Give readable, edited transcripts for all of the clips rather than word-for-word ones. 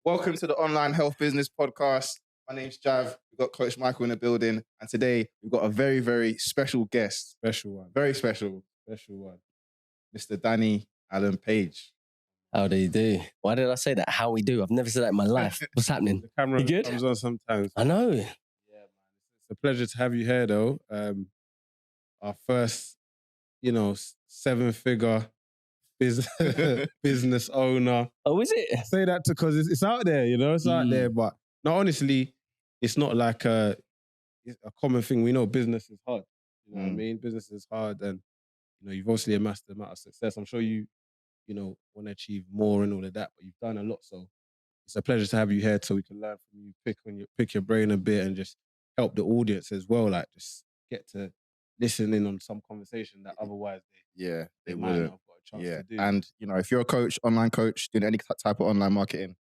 Welcome to the Online Health Business Podcast. My name's Jav. We've got Coach Michael in the building. And today we've got a very, very special guest. Special one. Very special. Special one. Mr. Danny Allen Page. How do you do? Why did I say that? How we do? I've never said that in my life. What's happening? The camera You good? comes on sometimes. I know. Yeah, man. It's a pleasure to have you here, though. Our first, seven-figure business owner. Oh, is it? I say that because it's out there, it's out there. But no, honestly, it's not like it's a common thing. We know business is hard. You know what I mean? Business is hard, and you've obviously amassed the amount of success. I'm sure you want to achieve more and all of that, but you've done a lot. So it's a pleasure to have you here so we can learn from you, pick your brain a bit and just help the audience as well. Like just get to listen in on some conversation that otherwise they might not have got a chance to do. And if you're a coach, online coach, doing any type of online marketing, you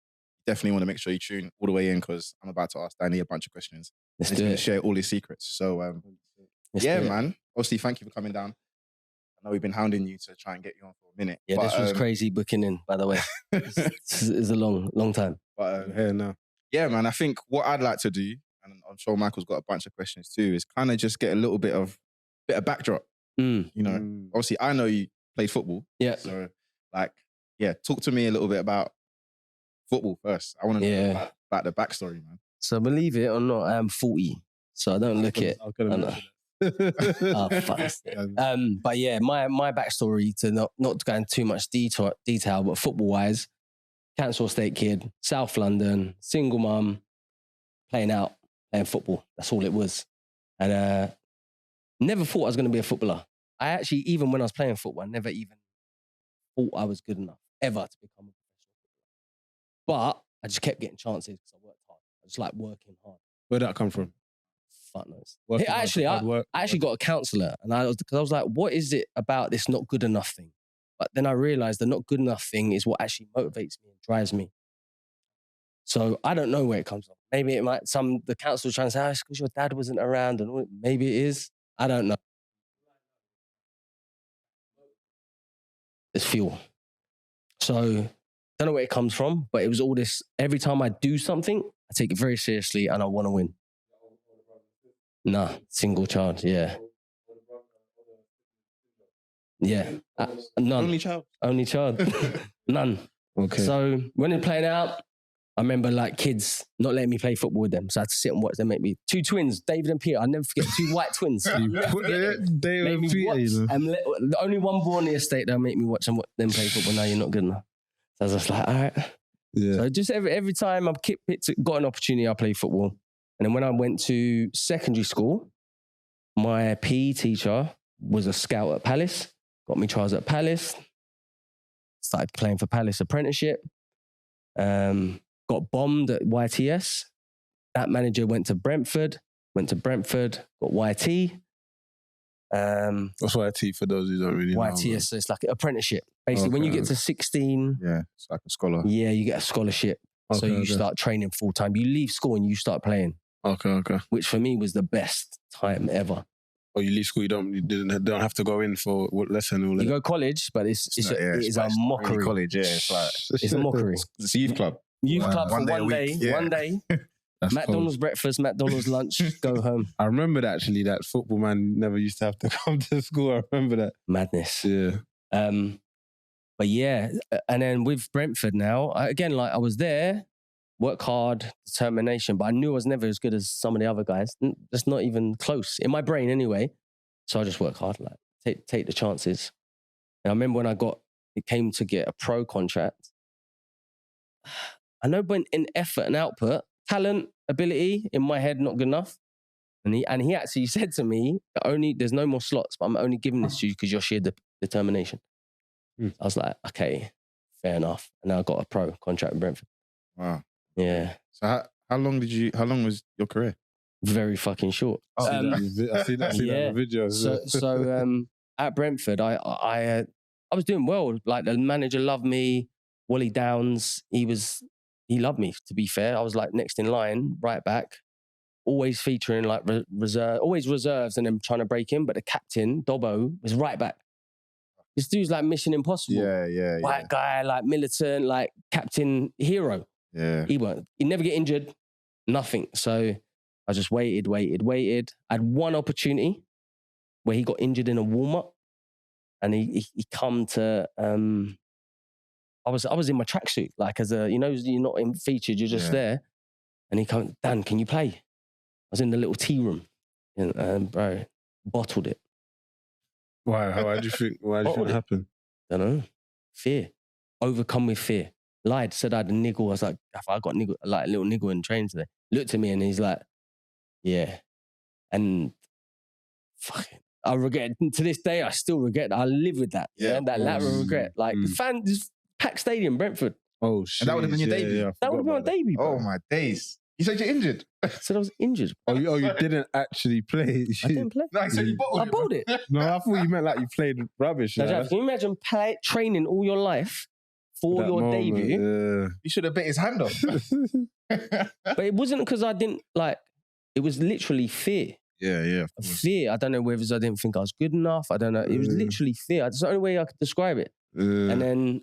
definitely want to make sure you tune all the way in because I'm about to ask Danny a bunch of questions. Let's He's do going it. to share all his secrets. So man. Obviously, thank you for coming down. I know we've been hounding you to try and get you on for a minute. Yeah, this was crazy booking in, by the way. This is a long time. But I'm here now. Yeah, man, I think what I'd like to do, and I'm sure Michael's got a bunch of questions too, is kind of just get a little bit of backdrop. Obviously, I know you played football. Yeah. So, talk to me a little bit about football first. I want to know about the backstory, man. So believe it or not, I am 40. So I don't look it. Oh, fuck. But yeah, my backstory to not go into too much detail, but football-wise, Council Estate kid, South London, single mum, playing football. That's all it was. And never thought I was going to be a footballer. I actually, even when I was playing football, I never even thought I was good enough ever to become a professional footballer. But I just kept getting chances because I worked hard. I just like working hard. Where'd that come from? Fuck knows. I actually got a counsellor, and I was like, what is it about this not good enough thing? But then I realised the not good enough thing is what actually motivates me and drives me. So I don't know where it comes from. Maybe it might, the counsellor trying to say, it's because your dad wasn't around, and all. Maybe it is. I don't know. It's fuel. So don't know where it comes from, but it was all this, every time I do something, I take it very seriously and I want to win. Nah, single child, yeah. Yeah, none. Only child. None. Okay. So when they're playing out, I remember like kids not letting me play football with them. So I had to sit and watch them make me. 2 twins, David and Peter. I'll never forget 2 white twins. David and Peter. Only one boy on the estate that'll make me watch them play football. No, you're not good enough. So I was just like, all right. Yeah. So just every time I've got an opportunity, I play football. And then when I went to secondary school, my PE teacher was a scout at Palace, got me trials at Palace, started playing for Palace apprenticeship, got bombed at YTS. That manager went to Brentford, got YT. What's YT for those who don't really know? YTS, so it's like an apprenticeship. Basically, when you get to 16... Yeah, it's like a scholar. Yeah, you get a scholarship. So you start training full time. You leave school and you start playing. Okay. Which for me was the best time ever. Oh, you leave school, you don't have to go in for what lesson or you go college, but it is a mockery. College, yeah, it's a mockery. It's a youth club. Youth club for one day. Yeah. One day. That's McDonald's breakfast, McDonald's lunch, go home. I remember that actually, that football man never used to have to come to school. I remember that. Madness. Yeah. But yeah, and then with Brentford now, I was there, work hard, determination, but I knew I was never as good as some of the other guys. Just not even close, in my brain anyway. So I just work hard, like take the chances. And I remember when it came to get a pro contract, I know when in effort and output, talent, ability, in my head, not good enough. And he actually said to me, there's no more slots, but I'm only giving this to you because you're sheer determination. I was like, okay, fair enough. And now I got a pro contract with Brentford. Wow. Yeah. So how long was your career? Very fucking short. I see that in the video. So at Brentford, I was doing well. Like the manager loved me. Wally Downs, he loved me, to be fair. I was like next in line, right back. Always featuring like always reserves and then trying to break in. But the captain, Dobbo, was right back. This dude's like Mission Impossible. Yeah. White guy, like militant, like captain hero. Yeah. He never get injured, nothing. So I just waited. I had one opportunity where he got injured in a warm-up and he come to, I was in my tracksuit, like as a, you're not in featured, you're just there. And he come, Dan, can you play? I was in the little tea room and bro, bottled it. Why? Why do you think it happened? Don't know. Fear. Overcome with fear. Lied, said I had a niggle. I was like, I got niggle, like a little niggle in training today. Looked at me and he's like, yeah. And fuck it. I regret it. To this day, I still regret that. I live with that. Yeah. That lateral regret. Like the fans, packed stadium, Brentford. Oh shit. And that would have been your debut. Yeah, that would have been my debut, bro. Oh my days. You said you're injured. I said I was injured. Oh, you didn't actually play? I didn't play. No, you said you bottled it. I bottled it. No, I thought you meant like you played rubbish. Now, Jav, can you imagine training all your life for your debut? You should have bit his hand off. But it wasn't because I didn't like, it was literally fear. Yeah. Fear. I don't know whether I didn't think I was good enough. I don't know. It was literally fear. That's the only way I could describe it. And then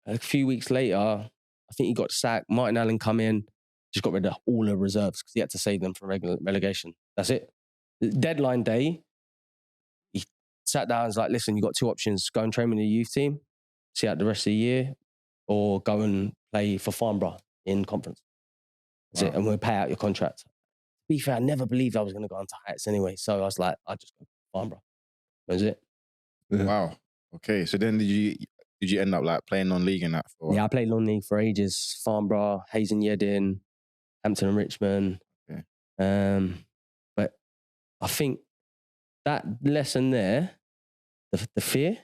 a few weeks later, I think he got sacked. Martin Allen come in, just got rid of all the reserves because he had to save them from relegation. That's it. Deadline day, he sat down and was like, listen, you got two options. Go and train with the youth team, see out the rest of the year, or go and play for Farnborough in conference. That's it. And we'll pay out your contract. To be fair, I never believed I was going to go on to Heights anyway. So I was like, I'll just go to Farnborough. That was it. Wow. Okay. So then did you end up like playing non-league in that? Yeah, I played non-league for ages. Farnborough, Hayes and Yeading, Hampton and Richmond. Okay. But I think that lesson there, the fear,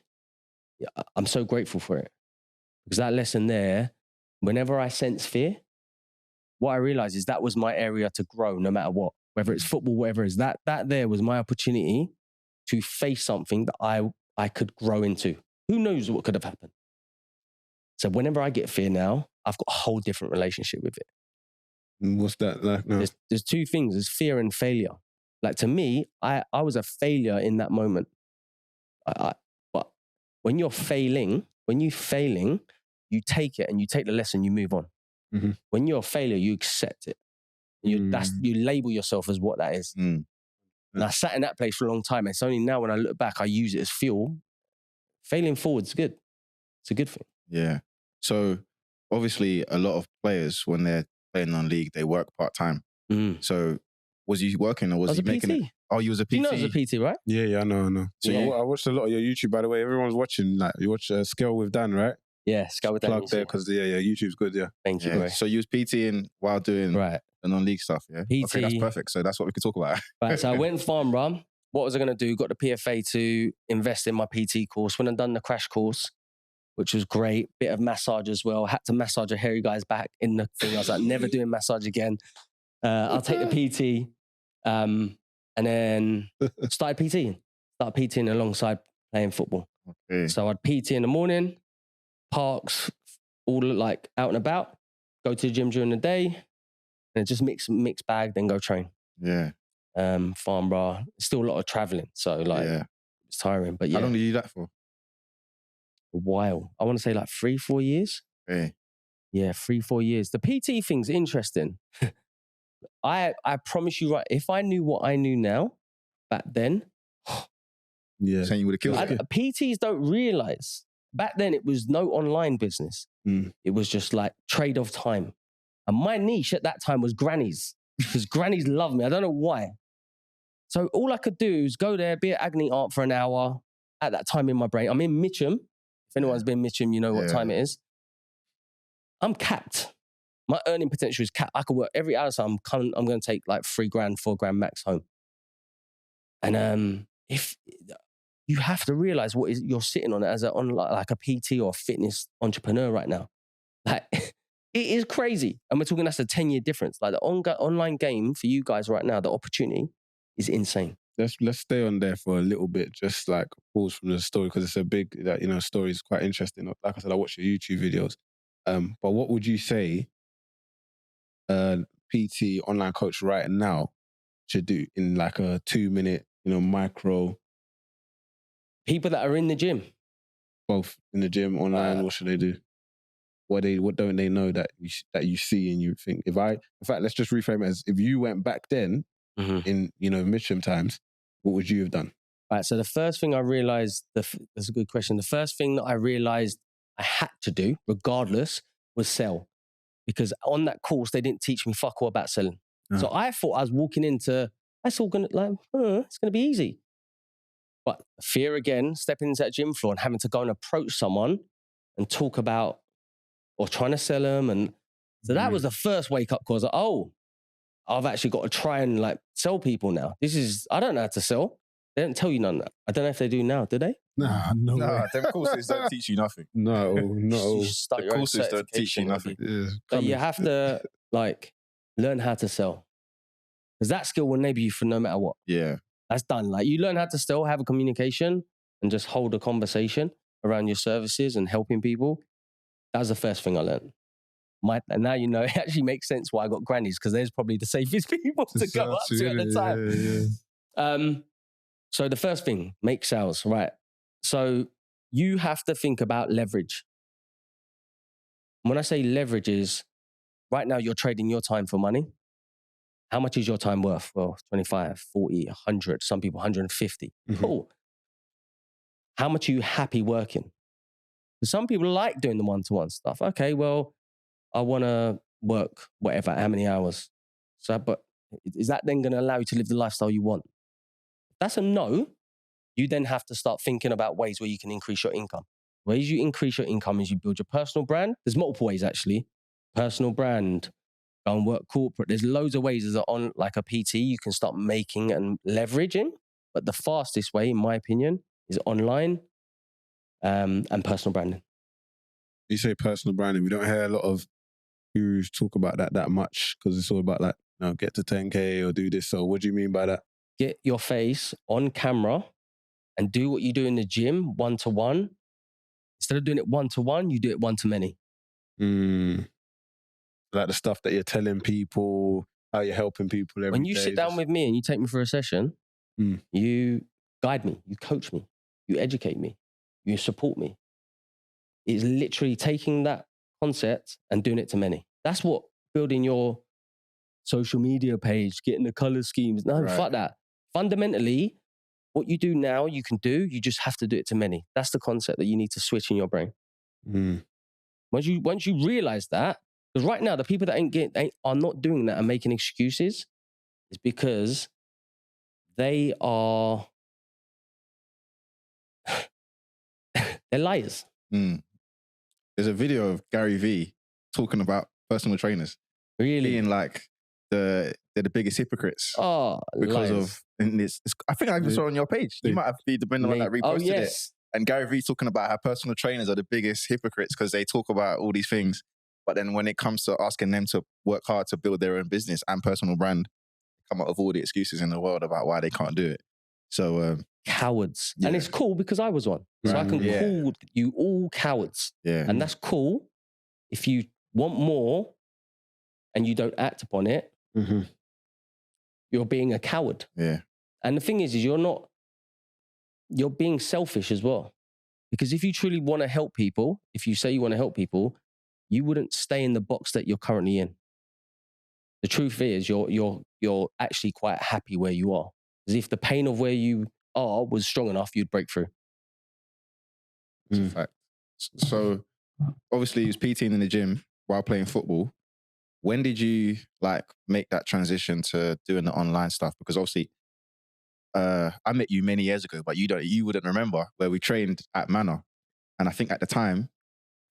I'm so grateful for it. Because that lesson there, whenever I sense fear, what I realized is that was my area to grow no matter what. Whether it's football, whatever it is, that there was my opportunity to face something that I could grow into. Who knows what could have happened? So whenever I get fear now, I've got a whole different relationship with it. What's that like now? There's two things. There's fear and failure. Like to me, I was a failure in that moment. But when you're failing, you take it and you take the lesson, you move on. Mm-hmm. When you're a failure, you accept it. You label yourself as what that is. And I sat in that place for a long time. It's only now when I look back, I use it as fuel. Failing forward's good. It's a good thing. Yeah. So obviously a lot of players, when they're playing non-league, they work part-time. So was you working or was he making it? Oh, you was a PT? You know I was a PT, right? Yeah, I know. So I watched a lot of your YouTube, by the way. Everyone's watching. Like you watch Scale with Dan, right? Yeah, Scale with Dan. Plug there because YouTube's good. Yeah. Thank you, bro. So you was PTing while doing the non-league stuff, yeah? PT. Okay, that's perfect. So that's what we could talk about. Right, so I went Farnborough. What was I going to do? Got the PFA to invest in my PT course. When I'd done the crash course, which was great, bit of massage as well. Had to massage a hairy guy's back in the thing. I was like, never doing massage again. I'll take the PT. And then started PTing alongside playing football. Okay. So I'd PT in the morning, parks, all like out and about, go to the gym during the day, and just mix bag, then go train. Yeah. Farnborough, still a lot of traveling. So like, it's tiring. But yeah. How long did you do that for? A while. I want to say like 3-4 years. Okay. Yeah, 3-4 years. The PT thing's interesting. I promise you, right, if I knew what I knew now, back then, saying you would have killed it. PTs don't realize, back then it was no online business. It was just like trade of time. And my niche at that time was grannies, because grannies love me. I don't know why. So all I could do is go there, be at Agony Art for an hour. At that time in my brain, I'm in Mitcham. If anyone's been Mitcham, you know what time it is. I'm capped. My earning potential is capped. I could work every hour, so I'm going to take like $3,000, $4,000 max home. And if you have to realize what is you're sitting on it as like a PT or a fitness entrepreneur right now. Like it is crazy. And we're talking that's a 10-year difference. Like the online game for you guys right now, the opportunity is insane. Let's stay on there for a little bit, just like pause from the story, because it's a big, story is quite interesting. Like I said, I watch your YouTube videos. But what would you say PT online coach right now should do in like a 2-minute, micro? People that are in the gym. Both in the gym, online, what should they do? what don't they know that you see and you think? In fact, let's just reframe it as if you went back then in Mitcham times, what would you have done? Right. So the first thing I realized, that's a good question. The first thing that I realized I had to do, regardless, was sell, because on that course they didn't teach me fuck all about selling. Oh. So I thought I was walking into, that's all gonna it's gonna be easy. But fear again, stepping into that gym floor and having to go and approach someone and talk about or trying to sell them. And so that was the first wake up call. I was like, oh, I've actually got to try and like sell people now. I don't know how to sell. They don't tell you none of that. I don't know if they do now, do they? Nah, no way. Them courses don't teach you nothing. No. The courses don't teach you nothing. But you have to like learn how to sell. Because that skill will enable you for no matter what. Yeah. That's done. Like you learn how to still have a communication and just hold a conversation around your services and helping people. That was the first thing I learned. And now you know it actually makes sense why I got grannies, because there's probably the safest people to go up to at the time. Yeah. So the first thing, make sales, right? So you have to think about leverage. When I say leverage is, right now you're trading your time for money. How much is your time worth? Well, 25, 40, 100, some people 150. Mm-hmm. Cool. How much are you happy working? Some people like doing the one-to-one stuff. Okay, well, I want to work whatever, how many hours? So, but is that then going to allow you to live the lifestyle you want? If that's a no. You then have to start thinking about ways where you can increase your income. Ways you increase your income is you build your personal brand. There's multiple ways actually. Personal brand, go and work corporate. There's loads of ways as on like a PT you can start making and leveraging. But the fastest way, in my opinion, is online and personal branding. You say personal branding. We don't hear a lot of gurus talk about that much, because it's all about like, get to 10K or do this. So what do you mean by that? Get your face on camera and do what you do in the gym, one-to-one. Instead of doing it one-to-one, you do it one-to-many. Like the stuff that you're telling people, how you're helping people every day. When you sit down with me and you take me for a session, you guide me, you coach me, you educate me, you support me. It's literally taking that concept and doing it to many. That's what building your social media page, getting the color schemes. No, fuck that. Fundamentally, what you do now, you can do. You just have to do it to many. That's the concept that you need to switch in your brain. Once you realize that, because right now the people that are not doing that and making excuses is because they are they're liars. There's a video of Gary Vee talking about personal trainers. Really? Being like they're the biggest hypocrites. Oh, because liars. of, and I think I even saw it on your page. You might have been the one that reposted it. And Gary Vee talking about how personal trainers are the biggest hypocrites because they talk about all these things. But then when it comes to asking them to work hard to build their own business and personal brand, they come up with all the excuses in the world about why they can't do it. So cowards. And it's cool because I was one. So I can call you all cowards. Yeah. And that's cool if you want more and you don't act upon it. You're being a coward. Yeah. And the thing is you're being selfish as well. Because if you truly want to help people, if you say you want to help people, you wouldn't stay in the box that you're currently in. The truth is you're actually quite happy where you are. Because if the pain of where you are was strong enough, you'd break through. That's a fact. So obviously you was PTing in the gym while playing football. When did you like make that transition to doing the online stuff? Because obviously I met you many years ago, but you wouldn't remember, where we trained at Manor. And I think at the time,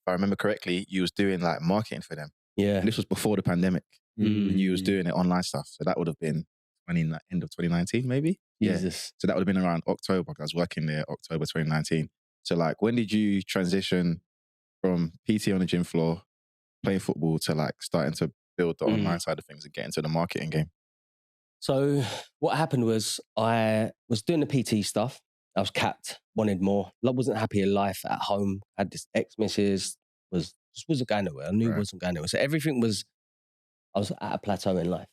if I remember correctly, you was doing like marketing for them. Yeah. And this was before the pandemic. And you was doing it online stuff. So that would have been end of 2019, maybe? Jesus. Yeah. So that would have been around October. I was working there October 2019. So like, when did you transition from PT on the gym floor, playing football, to like starting to build the online side of things and get into the marketing game? So what happened was I was doing the PT stuff. I was capped, wanted more. Wasn't happy in life at home. Had this ex-missus, just wasn't going nowhere. I knew it wasn't going nowhere. So everything was, I was at a plateau in life.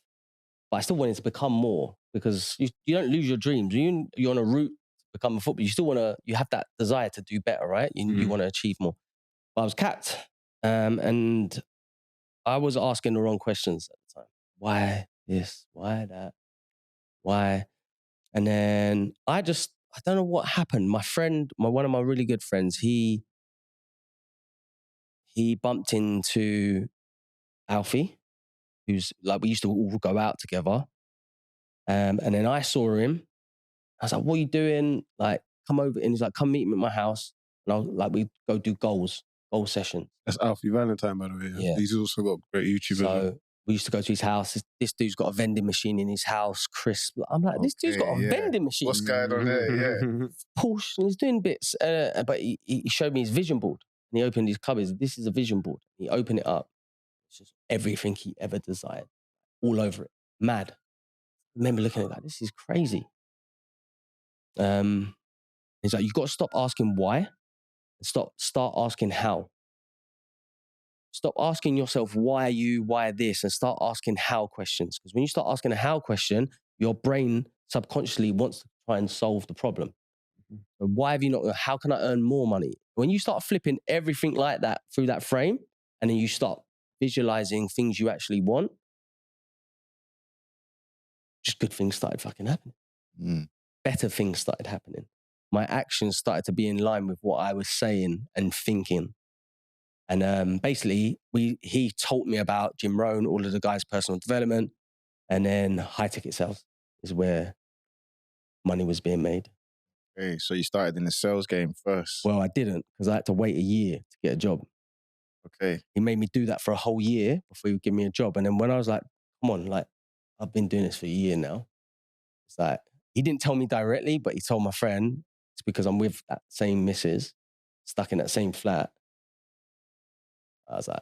But I still wanted to become more, because you don't lose your dreams. You're on a route to become a footballer. You still want to, you have that desire to do better, right? You want to achieve more. But I was capped And I was asking the wrong questions at the time. Why this? Why that? Why? And then I don't know what happened. My friend, one of my really good friends, he bumped into Alfie, who's like, we used to all go out together. And then I saw him. I was like, what are you doing? Like, come over. And he's like, come meet me at my house. And I was like, we go do goal session. That's Alfie Valentine, by the way. Yeah. He's also got a great YouTube. So we used to go to his house. This dude's got a vending machine in his house, crisp. I'm like, this dude's got a vending machine. What's going on there? Yeah. Porsche, and he's doing bits. But he showed me his vision board. And he opened his cupboards. This is a vision board. He opened it up. It's just everything he ever desired. All over it. Mad. I remember looking at it like, this is crazy. He's like, you've got to stop asking why and start asking how. Stop asking yourself, why you, why this, and start asking how questions. Because when you start asking a how question, your brain subconsciously wants to try and solve the problem. So why have you not, how can I earn more money? When you start flipping everything like that through that frame, and then you start visualizing things you actually want, just good things started fucking happening. Better things started happening. My actions started to be in line with what I was saying and thinking. And basically, he taught me about Jim Rohn, all of the guys' personal development, and then high ticket sales is where money was being made. Okay, so you started in the sales game first. Well, I didn't, because I had to wait a year to get a job. Okay. He made me do that for a whole year before he would give me a job. And then when I was like, come on, like, I've been doing this for a year now. It's like, he didn't tell me directly, but he told my friend, it's because I'm with that same missus, stuck in that same flat. I was like,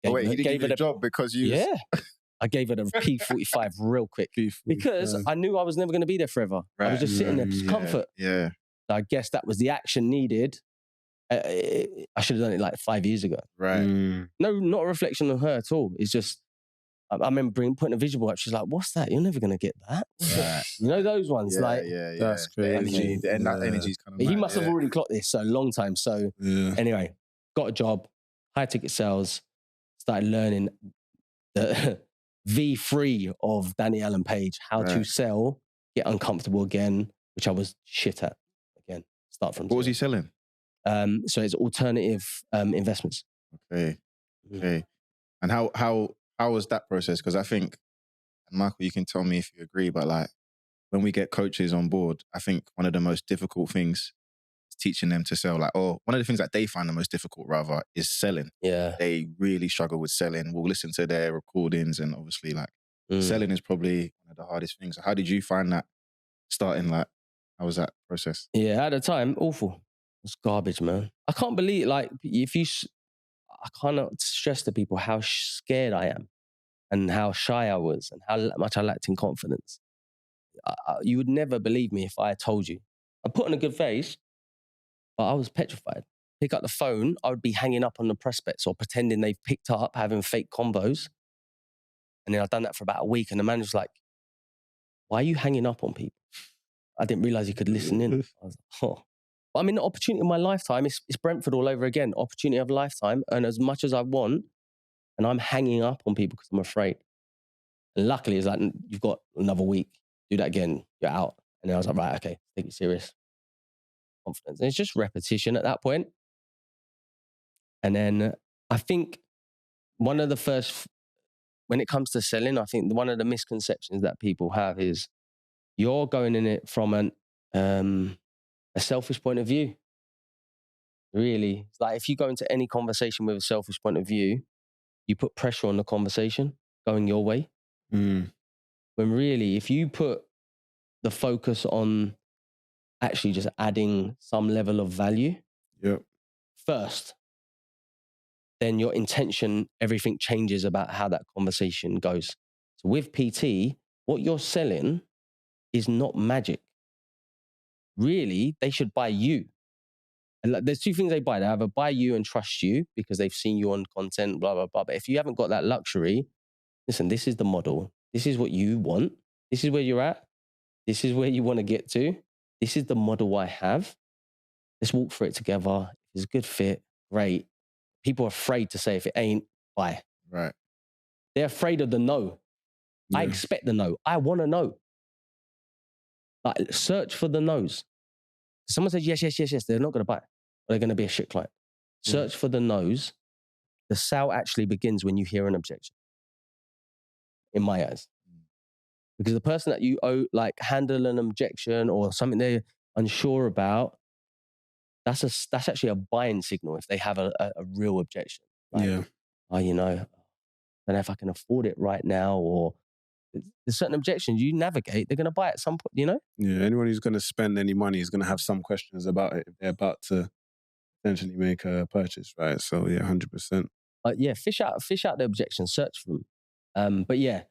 Oh wait, he didn't give you a job because you... Yeah. I gave it a P45 real quick because I knew I was never going to be there forever. Right. I was just sitting there, just comfort. Yeah. So I guess that was the action needed. I should have done it like 5 years ago. Right. No, not a reflection on her at all. It's just, I remember putting a visual up. She's like, what's that? You're never going to get that. Right. You know those ones? Yeah. That's crazy. That energy's kind of He must have already clocked this so a long time. So anyway, got a job, high ticket sales, started learning the V3 of Danny Allen Page, how to sell, get uncomfortable again, which I was shit at again. Start from What was he selling? So it's alternative investments. Okay. And how was that process? Because I think, and Michael, you can tell me if you agree, but like when we get coaches on board, I think one of the most difficult things is teaching them to sell. Like, one of the things that they find the most difficult rather is selling. Yeah. They really struggle with selling. We'll listen to their recordings and obviously like selling is probably one of the hardest things. So how did you find that starting? Like, how was that process? Yeah, at the time, awful. It's garbage, man. I can't believe, like, I cannot stress to people how scared I am and how shy I was and how much I lacked in confidence. You would never believe me if I told you. I put on a good face, but I was petrified. Pick up the phone, I would be hanging up on the prospects or pretending they've picked up, having fake convos. And then I've done that for about a week and the manager's like, why are you hanging up on people? I didn't realize you could listen in. I was like, But I mean, the opportunity of my lifetime, it's Brentford all over again. Opportunity of a lifetime, earn as much as I want, and I'm hanging up on people because I'm afraid. And luckily, it's like, you've got another week. Do that again, you're out. And then I was like, right, okay, take it serious. Confidence. And it's just repetition at that point. And then I think one of the first, when it comes to selling, I think one of the misconceptions that people have is you're going in it from a selfish point of view. Really. It's like if you go into any conversation with a selfish point of view, you put pressure on the conversation going your way. When really, if you put the focus on actually just adding some level of value first, then your intention, everything changes about how that conversation goes. So with PT, what you're selling is not magic. Really, they should buy you. And there's two things they buy. They either buy you and trust you because they've seen you on content, blah, blah, blah. But if you haven't got that luxury, listen, this is the model. This is what you want. This is where you're at. This is where you want to get to. This is the model I have. Let's walk through it together. If it's a good fit, great. people are afraid to say if it ain't, buy. Right. They're afraid of the no. Yeah. I expect the no. I want to know. Like, search for the no's. Someone says yes, they're not going to buy it. They're going to be a shit client. Search for the no's. The sale actually begins when you hear an objection, in my eyes. Because the person that you handle an objection or something they're unsure about, that's actually a buying signal if they have a real objection. Like, oh, I don't know if I can afford it right now, or there's certain objections you navigate, they're going to buy it at some point, Yeah, anyone who's going to spend any money is going to have some questions about it if they're about to potentially make a purchase, right? So yeah, 100%. Fish out the objections, search for them. But yeah,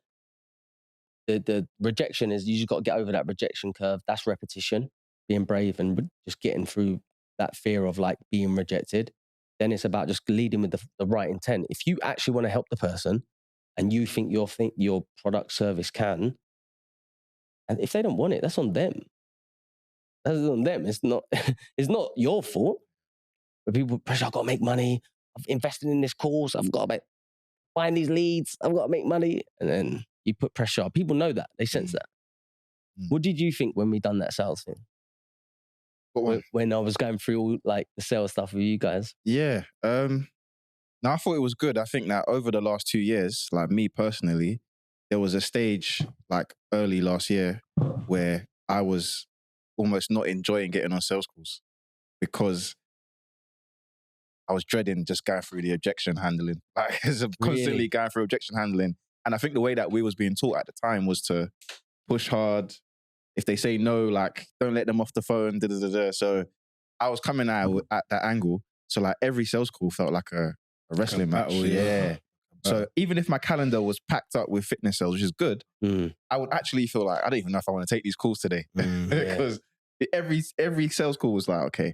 the rejection is, you just got to get over that rejection curve. That's repetition, being brave and just getting through that fear of like being rejected. Then it's about just leading with the right intent. If you actually want to help the person and you think your product service can, and if they don't want it, that's on them. That's on them. It's not it's not your fault. But people pressure, I've got to make money. I've invested in this course. I've got to find these leads. I've got to make money. And then you put pressure. People know that. They sense that. What did you think when we done that sales thing? When I was going through all like the sales stuff with you guys? Yeah. Now I thought it was good. I think that over the last 2 years, like me personally, there was a stage like early last year where I was almost not enjoying getting on sales calls because I was dreading just going through the objection handling. Like, constantly going through objection handling. And I think the way that we was being taught at the time was to push hard. If they say no, like, don't let them off the phone. So I was coming out at that angle. So like every sales call felt like a wrestling match. Yeah. So even if my calendar was packed up with fitness sales, which is good, I would actually feel like, I don't even know if I want to take these calls today. Because every sales call was like, okay,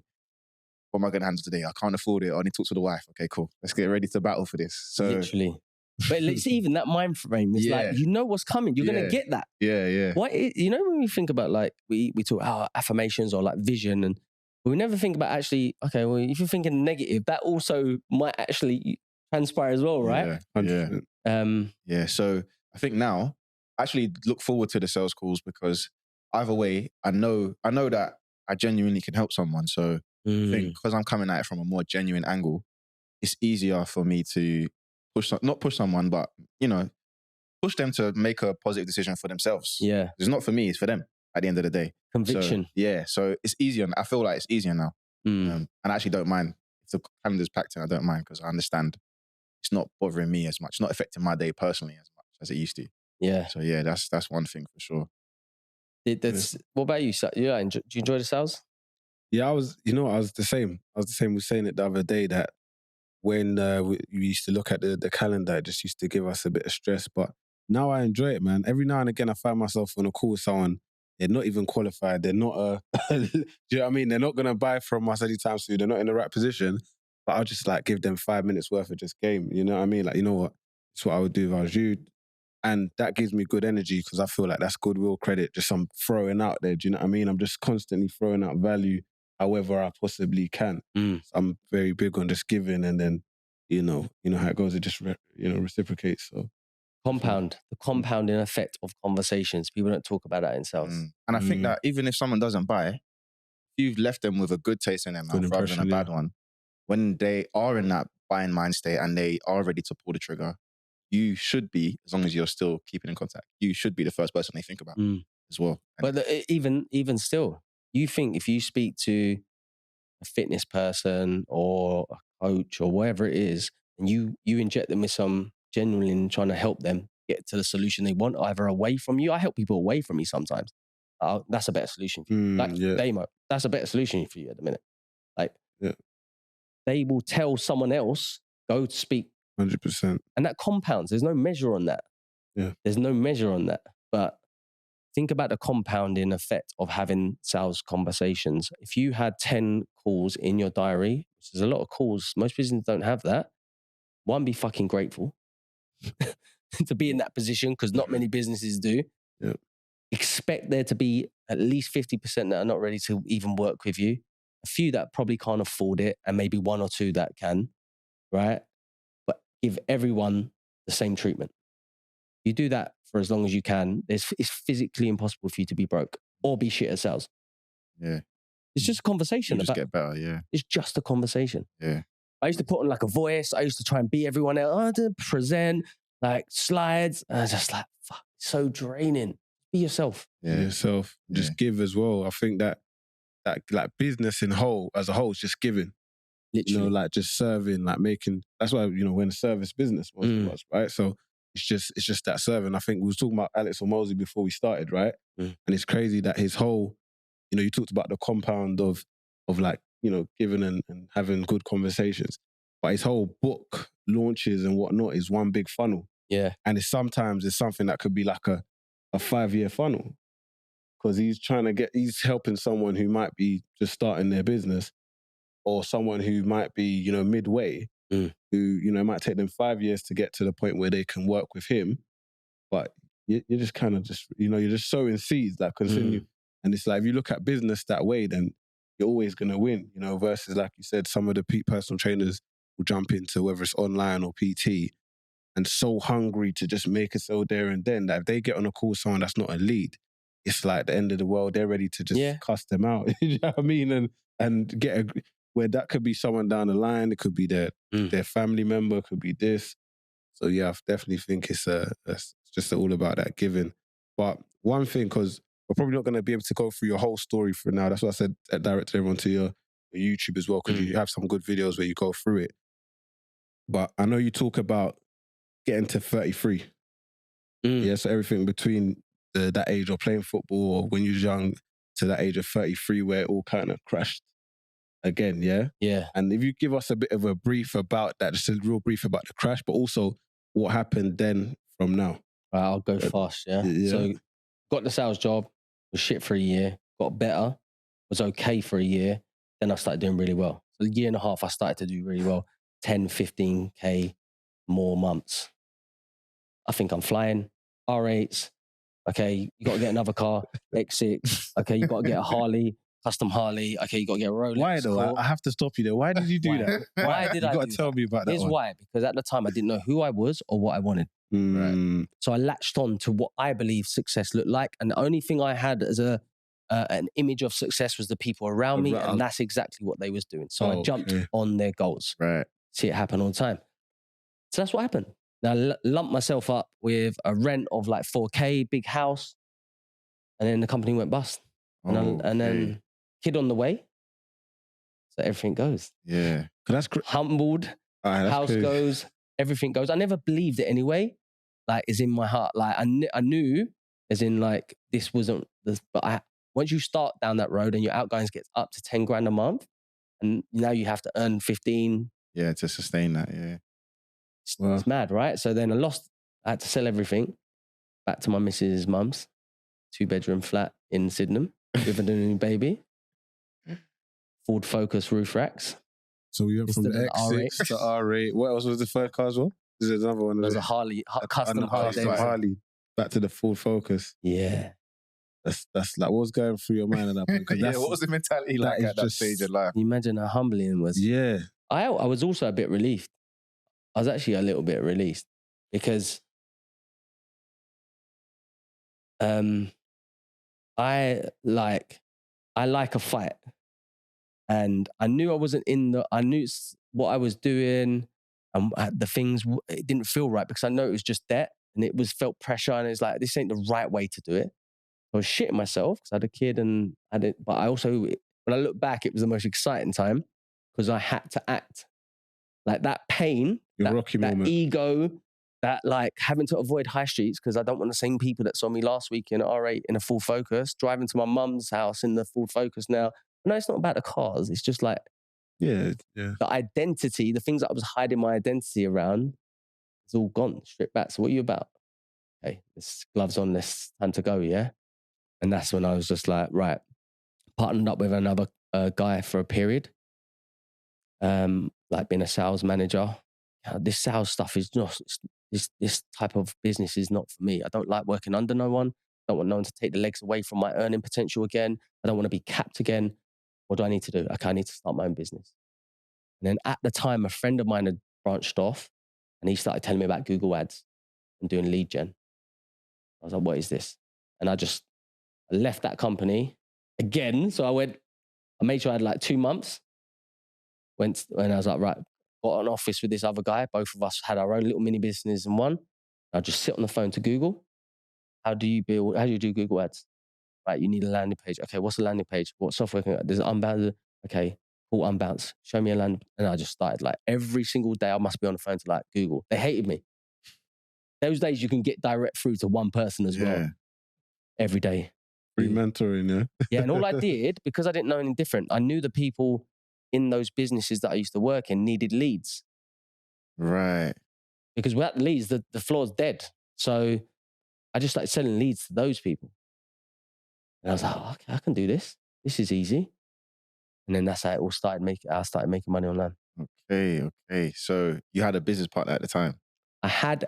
what am I going to handle today? I can't afford it. I need to talk to the wife. Okay, cool. Let's get ready to battle for this. So literally. But it's even that mind frame is like, you know what's coming. You're going to get that. Yeah. What, when we think about like, we talk about affirmations or like vision, and we never think about actually, okay, well, if you're thinking negative, that also might actually transpire as well, right? Yeah. So I think now, I actually look forward to the sales calls because either way, I know that I genuinely can help someone. So I think because I'm coming at it from a more genuine angle, it's easier for me to not push someone, but, push them to make a positive decision for themselves. Yeah. It's not for me, it's for them at the end of the day. Conviction. So it's easier. I feel like it's easier now. And I actually don't mind. If the calendar's packed in, I don't mind because I understand it's not bothering me as much. It's not affecting my day personally as much as it used to. Yeah. So yeah, that's one thing for sure. What about you? Do you enjoy the sales? Yeah, I was the same. I was saying it the other day that when we used to look at the calendar, it just used to give us a bit of stress. But now I enjoy it, man. Every now and again, I find myself on a call with someone. They're not even qualified. They're not do you know what I mean? They're not going to buy from us anytime soon. They're not in the right position. But I'll just like give them 5 minutes worth of just game. You know what I mean? Like, you know what? It's what I would do if I was you. And that gives me good energy because I feel like that's goodwill credit. Just I'm throwing out there. Do you know what I mean? I'm just constantly throwing out value however I possibly can. So I'm very big on just giving, and then, you know how it goes. It just reciprocates. So the compounding effect of conversations. People don't talk about that in sales. And I think that even if someone doesn't buy, you've left them with a good taste in their mouth rather than a bad one. When they are in that buying mind state and they are ready to pull the trigger, you should be, as long as you're still keeping in contact, you should be the first person they think about as well. But even still, you think if you speak to a fitness person or a coach or whatever it is, and you inject them with some genuinely trying to help them get to the solution they want, either away from you. I help people away from me sometimes. That's a better solution for you. Damo, that's a better solution for you at the minute. They will tell someone else, go to speak. 100%. And that compounds. There's no measure on that. Yeah. There's no measure on that. But think about the compounding effect of having sales conversations. If you had 10 calls in your diary, which is a lot of calls, most businesses don't have that. One, be fucking grateful to be in that position because not many businesses do. Yeah. Expect there to be at least 50% that are not ready to even work with you. A few that probably can't afford it, and maybe one or two that can. right? But give everyone the same treatment. You do that for as long as you can. It's physically impossible for you to be broke or be shit at sales. Yeah. It's just a conversation. You just get better, yeah. It's just a conversation. Yeah. I used to put on like a voice. I used to try and be everyone else. I had to present like slides. And I was just like, fuck, it's so draining. Be yourself. Yeah. Yourself. Just give as well. I think that like business as a whole is just giving. Literally. You know, like just serving, like making, that's why, you know, we're in service business most of us, right? So it's just that serving. I think we was talking about Alex Hormozy before we started, right? And it's crazy that his whole, you know, you talked about the compound of like, you know, giving and having good conversations. But his whole book launches and whatnot is one big funnel. Yeah. And sometimes it's something that could be like a 5-year funnel. Because he's helping someone who might be just starting their business, or someone who might be, you know, midway, who, you know, it might take them 5 years to get to the point where they can work with him. But you're just kind of just, you know, you're just sowing seeds that continue. And it's like, if you look at business that way, then you're always going to win, you know, versus, like you said, some of the personal trainers will jump into whether it's online or PT and so hungry to just make a sale there and then that if they get on a call with someone that's not a lead, it's like the end of the world. They're ready to just cuss them out. You know what I mean? And get where that could be someone down the line. It could be their family member, it could be this. So yeah, I definitely think it's just all about that giving. But one thing, because we're probably not going to be able to go through your whole story for now. That's why I said direct everyone to your YouTube as well, because you have some good videos where you go through it. But I know you talk about getting to 33. Yeah, so everything between that age of playing football or when you was young to that age of 33 where it all kind of crashed again, yeah? Yeah. And if you give us a bit of a brief about that, just a real brief about the crash, but also what happened then from now. I'll go fast, yeah? So got the sales job, was shit for a year, got better, was okay for a year, then I started doing really well. So a year and a half, I started to do really well. 10, 15K more months. I think I'm flying. R8s. Okay, you got to get another car. X6. Okay, you got to get a Harley, custom Harley. Okay, you got to get a Rolex. Why though? I have to stop you there. Why did you do that? Why did I do that? You got to tell me about that. Here's why. Because at the time, I didn't know who I was or what I wanted. Right. So I latched on to what I believe success looked like. And the only thing I had as an image of success was the people around me. And that's exactly what they was doing. So I jumped on their goals. Right. See it happen all the time. So that's what happened. Now I lumped myself up with a rent of like 4K, big house. And then the company went bust. And then kid on the way. So everything goes. Yeah. Humbled. House goes. Everything goes. I never believed it anyway. Like, it's in my heart. Like, I knew, as in, like, this wasn't this. But once you start down that road and your outgoings get up to 10 grand a month, and now you have to earn 15. Yeah, to sustain that. Yeah. It's mad, right? So then I had to sell everything back to my missus' mum's 2-bedroom flat in Sydenham with a new baby. Ford Focus roof racks. So we went from the X6 to R8. What else was the first car as well? Is there another one? There's a Harley, custom Harley. Back to the Ford Focus. Yeah. That's like, what was going through your mind at that point? Yeah, what was the mentality like at that stage of life? Can you imagine how humbling it was? Yeah. I was also a bit relieved. I was actually a little bit released because I like a fight. And I knew I wasn't I knew what I was doing and the things, it didn't feel right because I know it was just debt and it felt pressure and it's like, this ain't the right way to do it. I was shitting myself because I had a kid and but I also, when I look back, it was the most exciting time because I had to act. Like that pain, that ego, that like having to avoid high streets because I don't want the same people that saw me last week in R8 in a Full Focus, driving to my mum's house in the Full Focus now. No, it's not about the cars. It's just like the identity, the things that I was hiding my identity around, it's all gone, stripped back. So what are you about? Hey, this gloves on, this time to go, yeah? And that's when I was just like, right, partnered up with another guy for a period. Like being a sales manager. This sales stuff is not, this type of business is not for me. I don't like working under no one. I don't want no one to take the legs away from my earning potential again. I don't want to be capped again. What do I need to do? Okay, I need to start my own business. And then at the time, a friend of mine had branched off, and he started telling me about Google Ads and doing lead gen. I was like, what is this? And I left that company again. So I made sure I had like 2 months. And I was like, right, got an office with this other guy. Both of us had our own little mini business in one. I'll just sit on the phone to Google. How do you do Google Ads? Right, you need a landing page. Okay, what's a landing page? What software can I? There's an unbound. Okay, cool, unbounce. Show me a landing. And I just started like every single day I must be on the phone to like Google. They hated me. Those days you can get direct through to one person as well. Every day. Free mentoring, yeah. Yeah, and all I did, because I didn't know anything different, I knew the people in those businesses that I used to work in needed leads. Right. Because without leads, the floor's dead. So I just started selling leads to those people. And I was like, okay, I can do this. This is easy. And then that's how it all started. I started making money online. Okay. So you had a business partner at the time? I had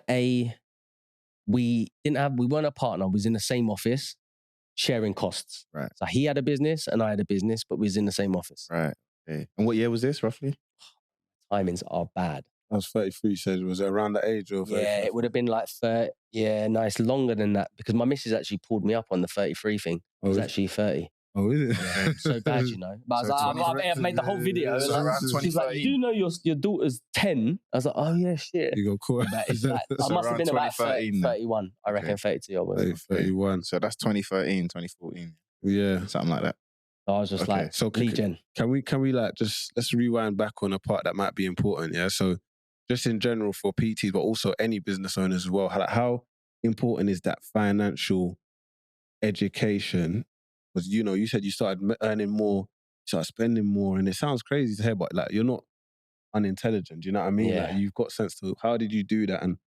we weren't a partner. We was in the same office, sharing costs. Right. So he had a business and I had a business, but we was in the same office. Right. Okay. And what year was this roughly? Timings are bad. I was 33, said, was it around that age? Or 35? Yeah, it would have been like 30. Yeah, no, it's longer than that because my missus actually pulled me up on the 33 thing. It was actually 30. Oh, is it? Yeah, so bad, you know. But So I was like, I've made the whole video. So Like, around she's like, 2013. do you know your daughter's 10? I was like, oh yeah, shit. You got caught. But it's like, I So must have around been about 2013 then. 31, I reckon. Okay. 32 I was. 31. So that's 2013, 2014. Yeah. Something like that. So I was just Okay. like, So lead gen. Can we like just, let's rewind back on a part that might be important, yeah? So just in general for PTs, but also any business owners as well, how important is that financial education? Because, you know, you said you started earning more, you started spending more, and it sounds crazy to hear, but like you're not unintelligent, do you know what I mean? Yeah. Like you've got sense to, how did you do that? And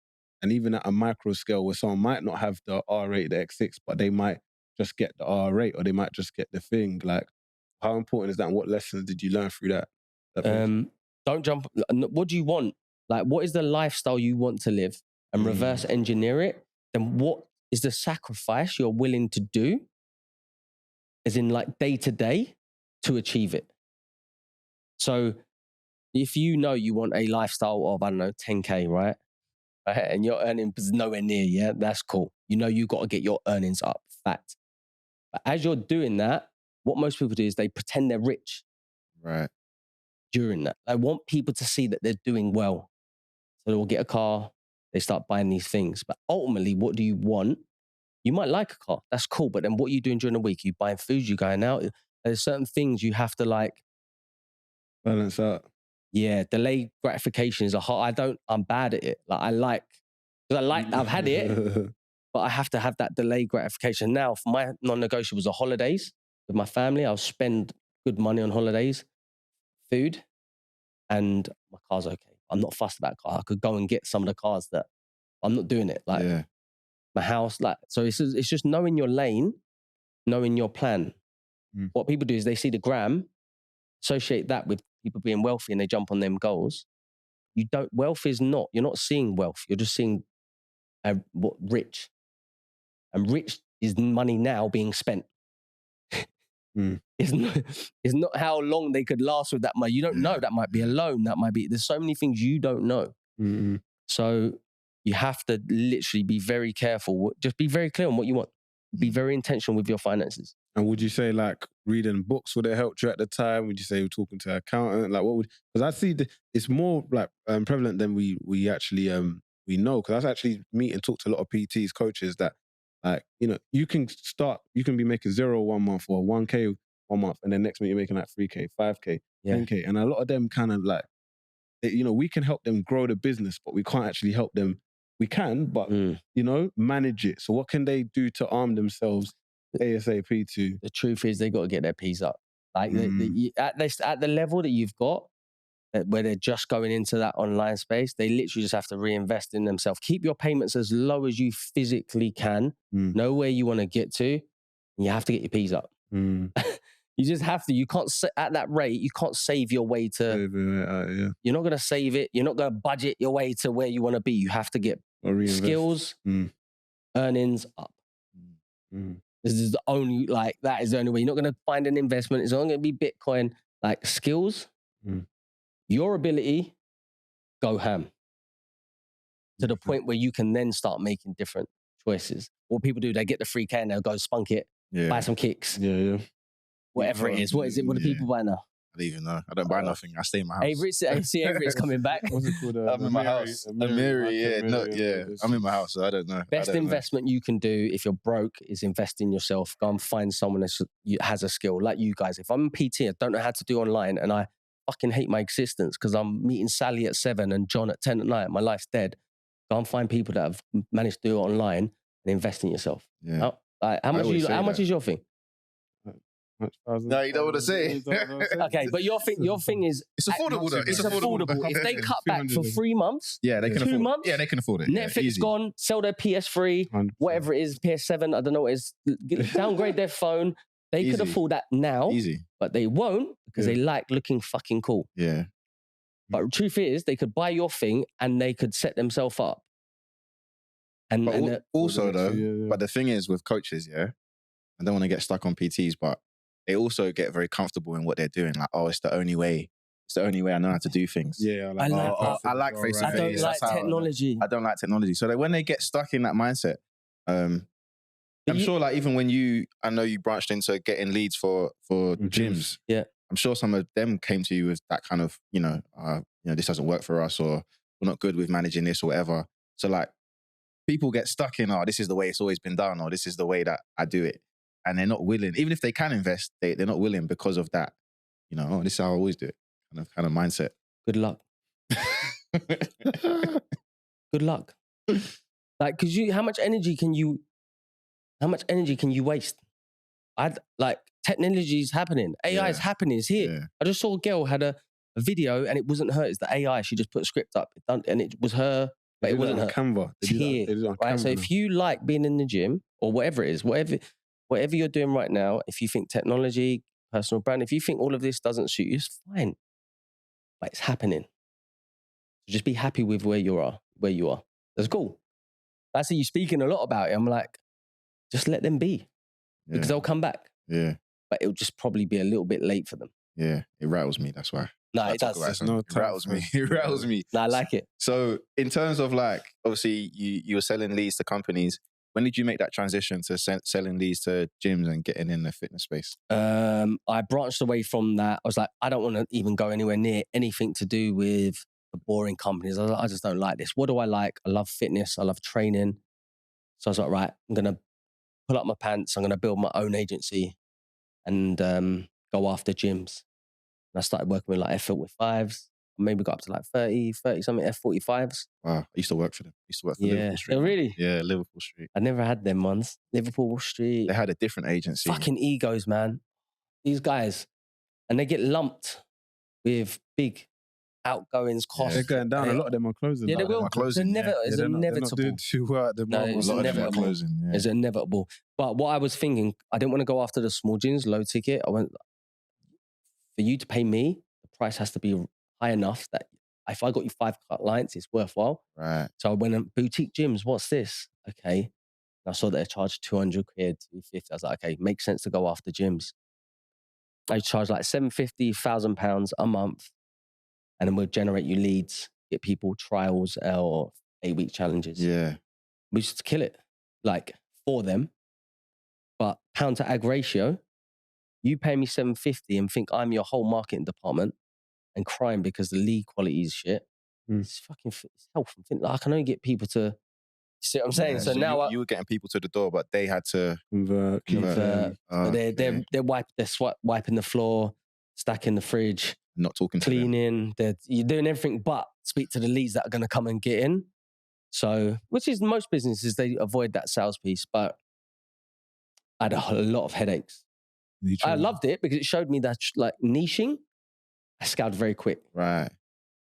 even at a micro scale where someone might not have the R8, the X6, but they might just get the R8 or they might just get the thing, like how important is that and what lessons did you learn through that? Don't jump. What do you want? Like, what is the lifestyle you want to live? And reverse engineer it. Then what is the sacrifice you're willing to do? As in like day to day to achieve it. So if you know you want a lifestyle of, I don't know, 10K, right? And your earnings is nowhere near, yeah, that's cool. You know you got to get your earnings up, fact. But as you're doing that, what most people do is they pretend they're rich. Right. During that. I want people to see that they're doing well. So they'll get a car, they start buying these things. But ultimately, what do you want? You might like a car, that's cool. But then what are you doing during the week? You buying food, you going out. There's certain things you have to like balance out. Yeah, delayed gratification is I'm bad at it. I've had it, but I have to have that delayed gratification. Now, for my non-negotiables are holidays with my family. I'll spend good money on holidays, food, and my car's okay. I'm not fussed about car. I could go and get some of the cars that I'm not doing it. Like my house, like, so it's just knowing your lane, knowing your plan. What people do is they see the gram, associate that with people being wealthy and they jump on them goals. Wealth is not, you're not seeing wealth. You're just seeing what rich. And rich is money now being spent. It's not how long they could last with that money. You don't know. That might be a loan. There's so many things you don't know. So you have to literally be very careful. Just be very clear on what you want. Be very intentional with your finances. And would you say like reading books would have helped you at the time? Would you say you're talking to an accountant? Like because I see it's more like prevalent than we actually we know. Because I actually meet and talk to a lot of PTs, coaches that like, you know, you can be making 0 1 month or 1K 1 month, and then next month you're making like 3K, 5K, 10K. And a lot of them kind of like, you know, we can help them grow the business, but we can't actually help them. We can, but, you know, manage it. So what can they do to arm themselves ASAP to? The truth is they got to get their P's up. Like at the level that you've got, where they're just going into that online space, they literally just have to reinvest in themselves. Keep your payments as low as you physically can. Know where you want to get to. And you have to get your P's up. You just have to. You can't, at that rate, you can't save your way to... You're not going to save it. You're not going to budget your way to where you want to be. You have to get skills, earnings up. This is the only, like, that is the only way. You're not going to find an investment. It's not going to be Bitcoin. Like, skills, your ability, go ham to the point where you can then start making different choices. What people do, they get the 3K and they'll go spunk it, buy some kicks, whatever it is. What is it? What do people buy now? I don't even know. I don't buy nothing. I stay in my house. Avery's coming back. What's it called? I'm in my house. I'm in my house, so I don't know. Best investment you can do if you're broke is invest in yourself. Go and find someone that has a skill like you guys. If I'm a PT, I don't know how to do online, and I fucking hate my existence because I'm meeting Sally at 7 and John at 10 at night. My life's dead. Go and find people that have managed to do it online and invest in yourself. Yeah. How much is your thing? No, you don't want to say. Okay, but your thing is it's affordable though. It's affordable. If they cut back for 3 months, they can 2 afford months, they can afford it. Netflix gone, sell their PS3, 100%. whatever it is, PS7, I don't know what it is, downgrade their phone. They could afford that now, but they won't because they like looking fucking cool. Yeah. But the truth is, they could buy your thing and they could set themselves up. And also though, but the thing is with coaches, I don't want to get stuck on PTs, but they also get very comfortable in what they're doing. Like, oh, it's the only way. It's the only way I know how to do things. Yeah, I like face to face. I don't like technology. I don't like technology. So that when they get stuck in that mindset, I'm sure like even when I know you branched into getting leads for gyms. Yeah. I'm sure some of them came to you with that kind of, this doesn't work for us, or we're not good with managing this or whatever. So like people get stuck in, this is the way it's always been done, or this is the way that I do it. And they're not willing, even if they can invest, they're not willing because of that. This is how I always do it. Kind of mindset. Good luck. Good luck. Like, because how much energy can you waste? Technology is happening. AI is happening. It's here. Yeah. I just saw a girl had a video and it wasn't her. It's the AI. She just put a script up and it was her, but it wasn't her. Canva. It's here, right? So if you like being in the gym or whatever it is, whatever you're doing right now, if you think technology, personal brand, if you think all of this doesn't suit you, it's fine. But it's happening. So just be happy with where you are. That's cool. I see you speaking a lot about it. I'm like, just let them be. Because they'll come back. Yeah. But it'll just probably be a little bit late for them. Yeah. It rattles me, that's why. No, it does. It rattles me. It rattles me. No, I like it. So in terms of like, obviously you were selling leads to companies. When did you make that transition to selling leads to gyms and getting in the fitness space? I branched away from that. I was like, I don't want to even go anywhere near anything to do with the boring companies. I just don't like this. What do I like? I love fitness. I love training. So I was like, right, I'm going to pull up my pants. I'm going to build my own agency and go after gyms. And I started working with like F45s. Maybe got up to like 30 something F45s. Wow. I used to work for them. Liverpool Street. Oh, really? Yeah, Liverpool Street. I never had them ones. Liverpool Street. They had a different agency. Fucking egos, man. These guys. And they get lumped with big outgoings, costs. They're going down. A lot of them are closing. Yeah, they will. It's inevitable. They're not doing too well at the moment. It's a lot of them are inevitable. closing. Yeah. It's inevitable. But what I was thinking, I didn't want to go after the small gyms, low ticket. I went, for you to pay me, the price has to be high enough that if I got you 5 clients, it's worthwhile. Right. So I went and boutique gyms, what's this? Okay. And I saw that they charged 200 quid, 250. I was like, okay, makes sense to go after gyms. They charge like 750, £1,000 a month. And then we'll generate you leads, get people trials or 8-week challenges. Yeah. We just kill it, like for them. But pound to ag ratio, you pay me 750 and think I'm your whole marketing department and crying because the lead quality is shit. It's fucking health. I can only get people to, you see what I'm saying? Yeah, so now you were getting people to the door, but they had to convert. They're wiping the floor, stacking the fridge, not talking to them. cleaning. You're doing everything but speak to the leads that are going to come and get in. So, which is most businesses, they avoid that sales piece, but I had a lot of headaches. I loved it because it showed me that like niching, I scouted very quick. Right.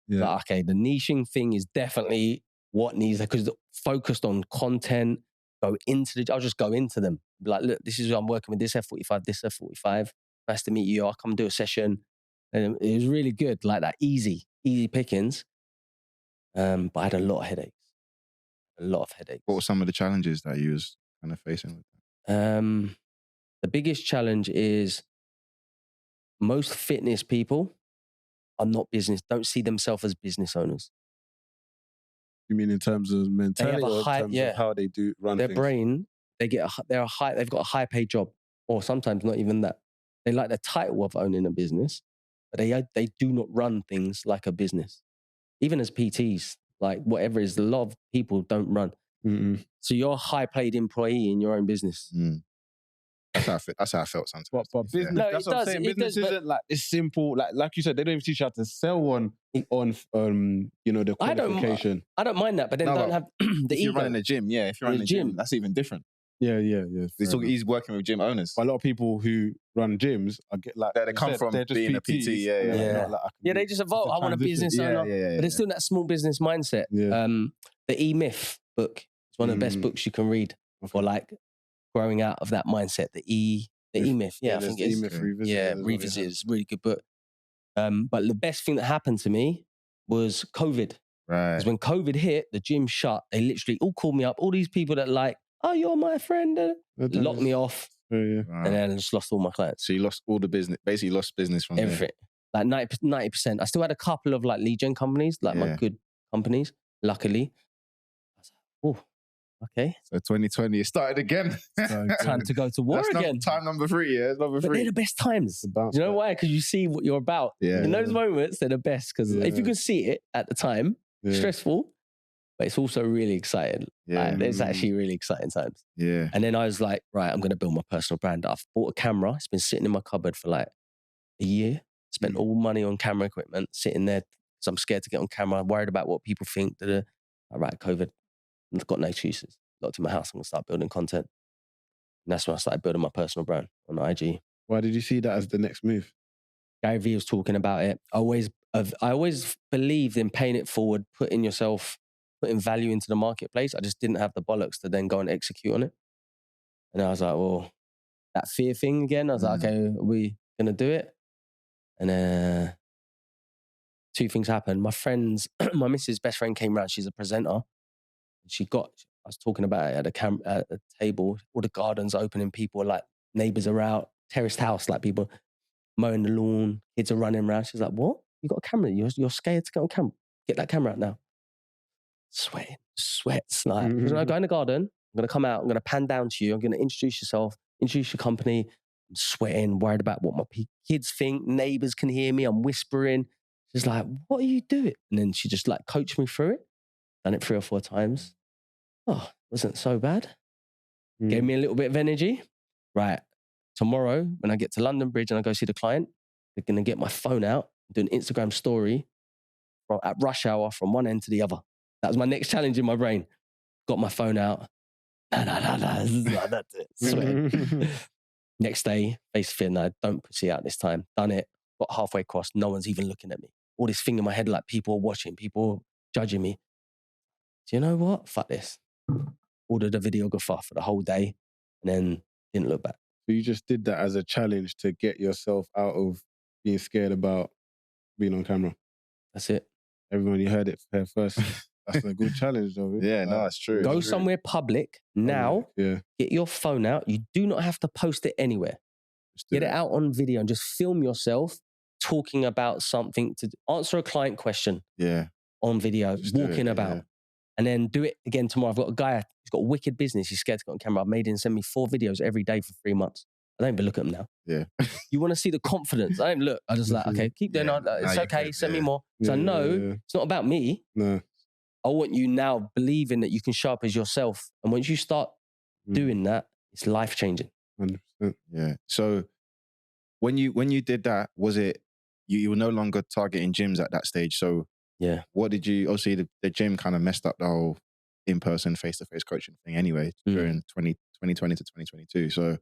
Yeah. Like, okay, the niching thing is definitely what needs, because focused on content, I'll just go into them. Be like, look, this is who I'm working with, this F45, this F45. Nice to meet you. I'll come do a session. And it was really good, like that, easy pickings. But I had a lot of headaches. What were some of the challenges that you was kind of facing with that? The biggest challenge is most fitness people don't see themselves as business owners. You mean in terms of mentality a or high- in terms yeah. of how they do run Their things? brain, they've got a high paid job, or sometimes not even that. They like the title of owning a business, but they do not run things like a business. Even as PTs, like whatever it is, a lot of people don't run. Mm-mm. So you're a high paid employee in your own business. That's how I felt sometimes. But business, No, that's it what I'm does, saying. it Business does, but- isn't like it's simple. Like you said, they don't even teach you how to sell on the qualification. I don't mind that, but then No, don't but have the If you're ego. running a gym, if you're running a gym, that's even different. Yeah. He's working with gym owners. But a lot of people who run gyms, I get like They come from they're just being a PTs, PT, and yeah. they're not like, I can Yeah, do they just the evolve. I want a transition. business owner. Yeah. But it's still that small business mindset. Yeah. The E-Myth book is one of the best books you can read for like growing out of that mindset. The E-Myth. Yeah, I think it's E-Myth Revisited. Yeah, Revisited is a really good book. But the best thing that happened to me was COVID. Right. Because when COVID hit, the gym shut. They literally all called me up. All these people that like, oh, you're my friend. Locked me off. Yeah. Right. And then I just lost all my clients. So you lost all the business, basically lost business from Everything. Like 90%. I still had a couple of like lead gen companies, like my good companies, luckily. I was like, oh, okay. So 2020, it started again. Time to go to war again. Time number 3, yeah. Number But 3. they're the best times. You know why? Because you see what you're about. Yeah. In those moments, they're the best. Because if you can see it at the time, stressful, but it's also really exciting. Yeah. Like, it's actually really exciting times. Yeah. And then I was like, right, I'm going to build my personal brand. I've bought a camera. It's been sitting in my cupboard for like a year. Spent all money on camera equipment, sitting there because I'm scared to get on camera. I'm worried about what people think. All right, COVID. I've got no excuses. Locked in my house. I'm going to start building content. And that's when I started building my personal brand on IG. Why did you see that as the next move? Gary Vee was talking about it. I always believed in paying it forward, putting value into the marketplace. I just didn't have the bollocks to then go and execute on it. And I was like, well, that fear thing again. I was like, okay, are we going to do it? And 2 things happened. My missus' best friend came round. She's a presenter. I was talking about it at a table, all the gardens opening, people are like, neighbours are out, terraced house, like people mowing the lawn, kids are running around. She's like, what? You got a camera? You're scared to get on camera? Get that camera out now. Sweats. Like, when I go in the garden, I'm going to come out, I'm going to pan down to you, I'm going to introduce yourself, introduce your company. I'm sweating, worried about what my kids think, neighbours can hear me, I'm whispering. She's like, what are you doing? And then she just like coached me through it. Done it 3 or 4 times. Oh, wasn't so bad. Gave me a little bit of energy. Right. Tomorrow, when I get to London Bridge and I go see the client, they're going to get my phone out, do an Instagram story at rush hour from one end to the other. That was my next challenge in my brain. Got my phone out. No. That's it. Sweating. Next day, face fit. No, don't pussy out this time. Done it. Got halfway across. No one's even looking at me. All this thing in my head, like people are watching, people judging me. Do you know what? Fuck this. Ordered a videographer for the whole day and then didn't look back. So you just did that as a challenge to get yourself out of being scared about being on camera. That's it. Everyone, you heard it here first. That's a good challenge, though. Yeah, no, that's true. Go somewhere public now. Yeah. Get your phone out. You do not have to post it anywhere. Get it out on video and just film yourself talking about something, to answer a client question on video, walking about. And then do it again tomorrow. I've got a guy, he's got a wicked business. He's scared to get on camera. I've made him send me 4 videos every day for 3 months. I don't even look at them now. Yeah. You want to see the confidence. I don't look. I just like, okay, keep doing it. It's okay. Send me more. So I know it's not about me. No. I want you now believing that you can show up as yourself. And once you start doing that, it's life-changing. 100%. Yeah. So when you did that, was it, you were no longer targeting gyms at that stage. So what did you, obviously the gym kind of messed up the whole in-person, face-to-face coaching thing anyway during 2020 to 2022. So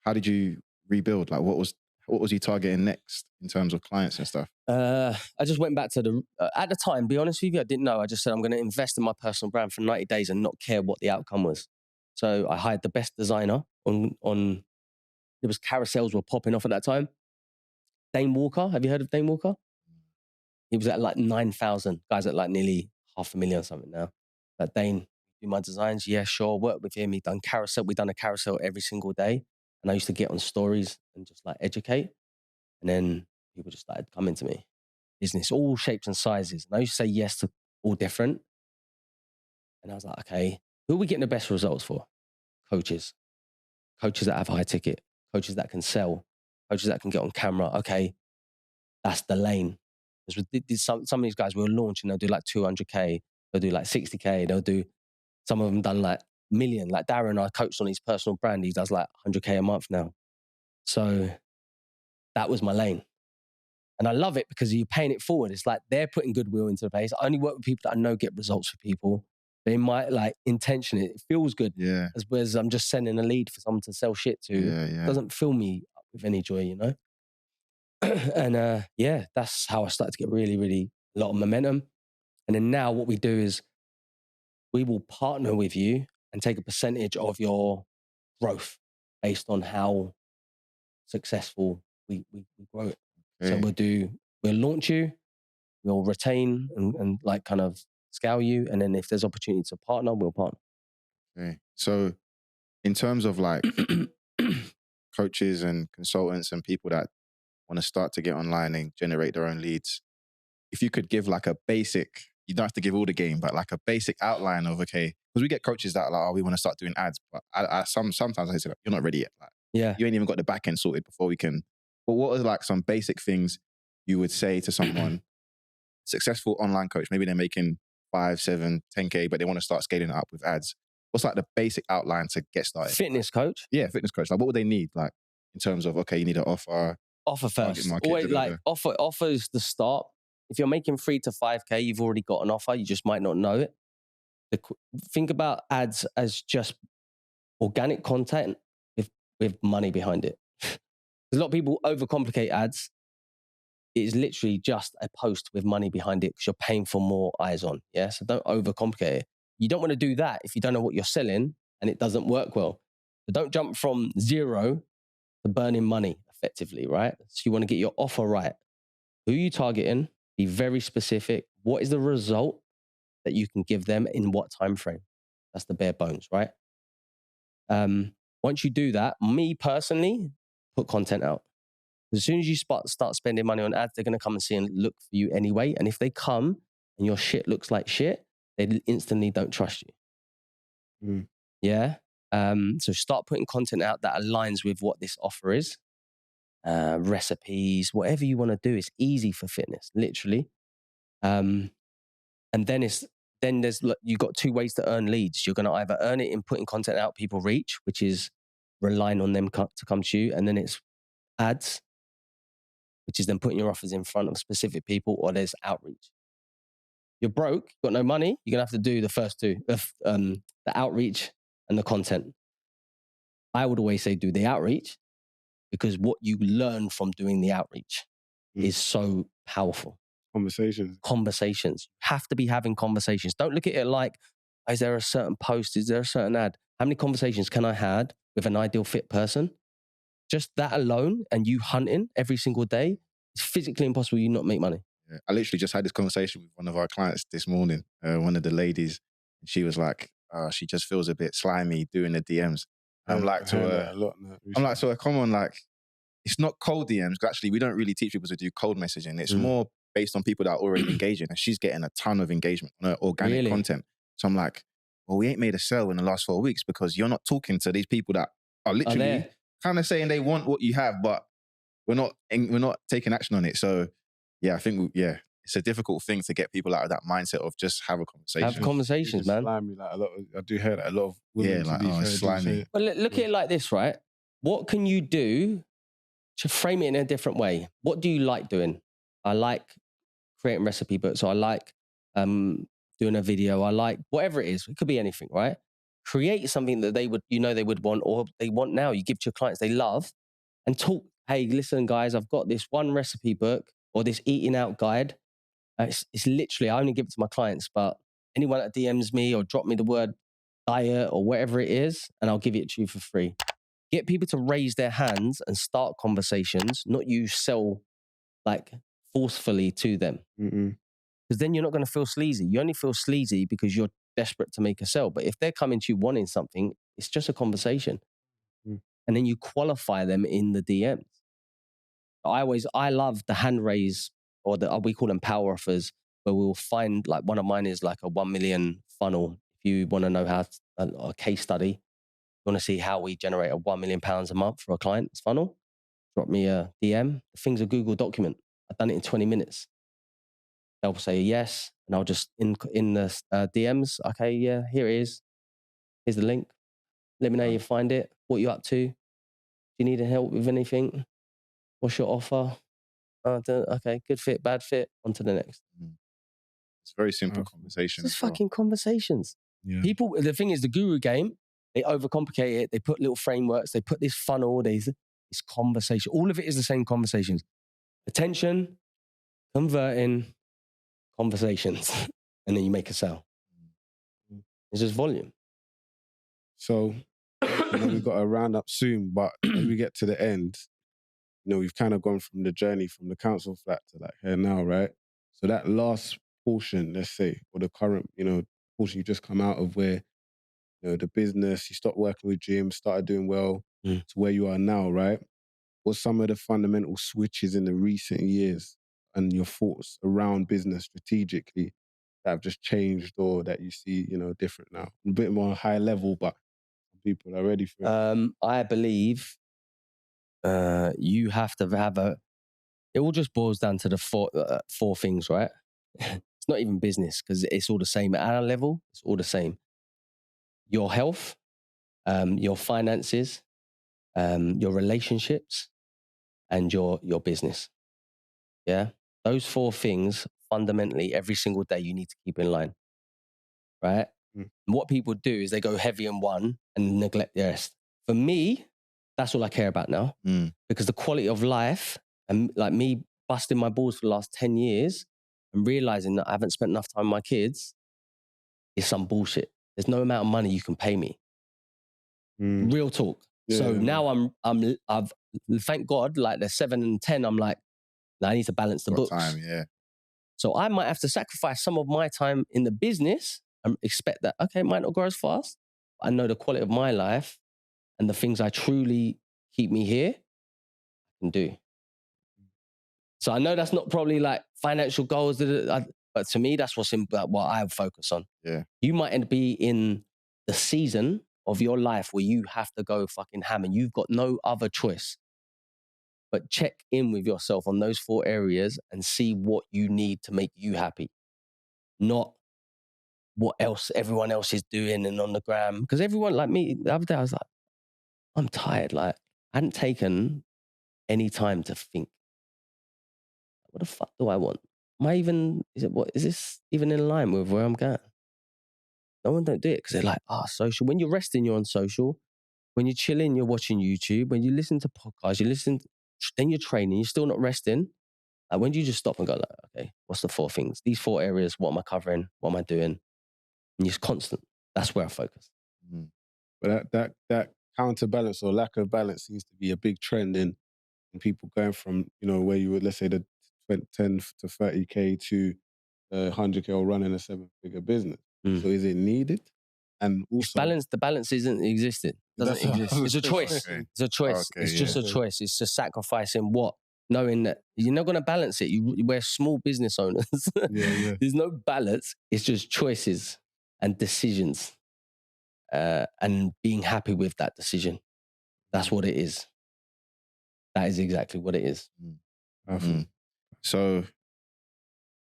how did you rebuild? Like what was you targeting next in terms of clients and stuff? I just went back to at the time, be honest with you, I didn't know. I just said, I'm going to invest in my personal brand for 90 days and not care what the outcome was. So I hired the best designer on there was carousels were popping off at that time. Dane Walker. Have you heard of Dane Walker? He was at like 9,000. Guys at like nearly 500,000 or something now. Like, Dane, do my designs? Yeah, sure. Work with him. He done carousel. We done a carousel every single day. And I used to get on stories and just like educate. And then people just started coming to me. Business, all shapes and sizes. And I used to say yes to all different. And I was like, okay, who are we getting the best results for? Coaches. Coaches that have high ticket. Coaches that can sell. Coaches that can get on camera. Okay, that's the lane. Some of these guys we were launching, they'll do like 200K. They'll do like 60K. They'll do, some of them done like million. Like Darren, I coached on his personal brand. He does like 100K a month now. So that was my lane. And I love it because you're paying it forward. It's like they're putting goodwill into the place. I only work with people that I know get results for people. They might like intention it. It feels good. Yeah. As well as I'm just sending a lead for someone to sell shit to. Yeah. It doesn't fill me up with any joy, you know? And yeah, that's how I started to get really, really a lot of momentum. And then now what we do is we will partner with you and take a percentage of your growth based on how successful we grow it. So we'll launch you, we'll retain and like kind of scale you. And then if there's opportunity to partner, we'll partner. Okay. So in terms of like coaches and consultants and people that want to start to get online and generate their own leads, if you could give like a basic, you don't have to give all the game, but like a basic outline of, okay, because we get coaches that are like, oh, we want to start doing ads. But sometimes I say, you're not ready yet. Like, yeah. You ain't even got the back end sorted before we can. But what are like some basic things you would say to someone, successful online coach, maybe they're making 5, 7, 10K, but they want to start scaling it up with ads. What's like the basic outline to get started? Fitness coach? Yeah, fitness coach. Like what would they need? Like in terms of, okay, you need an offer. Offer first. Always like offer is the start. If you're making 3 to 5K, you've already got an offer. You just might not know it. Think about ads as just organic content with money behind it. A lot of people overcomplicate ads. It is literally just a post with money behind it because you're paying for more eyes on. Yeah, so don't overcomplicate it. You don't want to do that if you don't know what you're selling and it doesn't work well. So don't jump from zero to burning money effectively, right? So you want to get your offer right. Who are you targeting? Be very specific. What is the result that you can give them in what time frame? That's the bare bones, right? Once you do that, me personally, put content out. As soon as you start spending money on ads, they're going to come and see and look for you anyway. And if they come and your shit looks like shit, they instantly don't trust you. Yeah. So start putting content out that aligns with what this offer is. Recipes, whatever you want to do. It's easy for fitness, literally. And then you got 2 ways to earn leads. You're going to either earn it in putting content out people reach, which is relying on them to come to you. And then it's ads, which is then putting your offers in front of specific people, or there's outreach. You're broke, you've got no money, you're going to have to do the first 2, the outreach and the content. I would always say do the outreach because what you learn from doing the outreach is so powerful. Conversations. You have to be having conversations. Don't look at it like, is there a certain post? Is there a certain ad? How many conversations can I have with an ideal fit person? Just that alone and you hunting every single day, it's physically impossible you not make money. Yeah. I literally just had this conversation with one of our clients this morning, one of the ladies, and she was like, she just feels a bit slimy doing the DMs. And I'm like to her, come on, like, it's not cold DMs, because actually we don't really teach people to do cold messaging. It's more based on people that are already engaging, and she's getting a ton of engagement on her organic content. So I'm like, well, we ain't made a sale in the last 4 weeks because you're not talking to these people that are literally kind of saying they want what you have, but we're not taking action on it. So yeah, I think it's a difficult thing to get people out of that mindset of just have a conversation. Have conversations, man. Slimy, like I do hear that a lot of women. Yeah, like slimy. Well, look at it like this, right? What can you do to frame it in a different way? What do you like doing? I like creating recipe books. So I like doing a video. I like whatever it is. It could be anything, right? Create something that they would want, or they want now. You give to your clients they love, and talk. Hey, listen, guys, I've got this one recipe book or this eating out guide. It's literally, I only give it to my clients, but anyone that DMs me or drop me the word diet or whatever it is, and I'll give it to you for free. Get people to raise their hands and start conversations, not you sell like forcefully to them. Because then you're not going to feel sleazy. You only feel sleazy because you're desperate to make a sale. But if they're coming to you wanting something, it's just a conversation. And then you qualify them in the DMs. I love the hand raise, or we call them power offers, where we'll find, like, one of mine is like a 1 million funnel. If you want to know how a case study, you want to see how we generate a £1 million a month for a client's funnel, drop me a DM. The thing's a Google document. I've done it in 20 minutes. They'll say yes, and I'll just in the DMs. Okay, yeah, here it is. Here's the link. Let me know you find it. What you up to? Do you need help with anything? What's your offer? Okay, good fit, bad fit. On to the next. It's very simple conversation. It's fucking conversations. Yeah. People. The thing is, the guru game. They overcomplicate it. They put little frameworks. They put this funnel. This conversation. All of it is the same conversations. Attention, converting, conversations, and then you make a sale. It's just volume. So we've got to round up soon, but when we get to the end, we've kind of gone from the journey from the council flat to like here now, right? So that last portion, let's say, or the current, portion you just come out of where, the business, you stopped working with Jim, started doing well to where you are now, right? What's some of the fundamental switches in the recent years and your thoughts around business strategically that have just changed or that you see, different now? A bit more high level, but people are ready for it. I believe you have to have it all just boils down to the four things, right? It's not even business because it's all the same. At our level, it's all the same. Your health, your finances, your relationships, and your business. Yeah? Those four things, fundamentally, every single day you need to keep in line. Right? And what people do is they go heavy in one and neglect the rest. For me, that's all I care about now. Because the quality of life, and like me busting my balls for the last 10 years and realizing that I haven't spent enough time with my kids is some bullshit. There's no amount of money you can pay me. Real talk. Yeah, so now I've thank God, like the 7 and 10, I'm like, I need to balance the books. Time, yeah. So I might have to sacrifice some of my time in the business and expect that, okay, it might not grow as fast. But I know the quality of my life and the things I truly keep me here, I can do. So I know that's not probably like financial goals, but to me, that's what I focus on. Yeah. You might be in the season of your life where you have to go fucking ham and you've got no other choice. But check in with yourself on those 4 areas and see what you need to make you happy. Not what else everyone else is doing and on the gram. Because everyone, like me, the other day I was like, I'm tired. Like, I hadn't taken any time to think. What the fuck do I want? Is this even in line with where I'm going? No one don't do it because they're like, social. When you're resting, you're on social. When you're chilling, you're watching YouTube. When you listen to podcasts, then you're training, you're still not resting. Like, when do you just stop and go like, okay, what's the 4 things? These 4 areas, what am I covering? What am I doing? And you're constant. That's where I focus. But that counterbalance or lack of balance seems to be a big trend in people going from, where you would, let's say, the 10 to 30K to 100K or running a 7-figure business. So is it needed? And also, the balance isn't existing. It doesn't exist. It's a choice. Okay. It's a choice. Okay, it's just a choice. It's just sacrificing what? Knowing that you're not going to balance it. We're small business owners. There's no balance. It's just choices and decisions. And being happy with that decision. That's what it is. That is exactly what it is. So,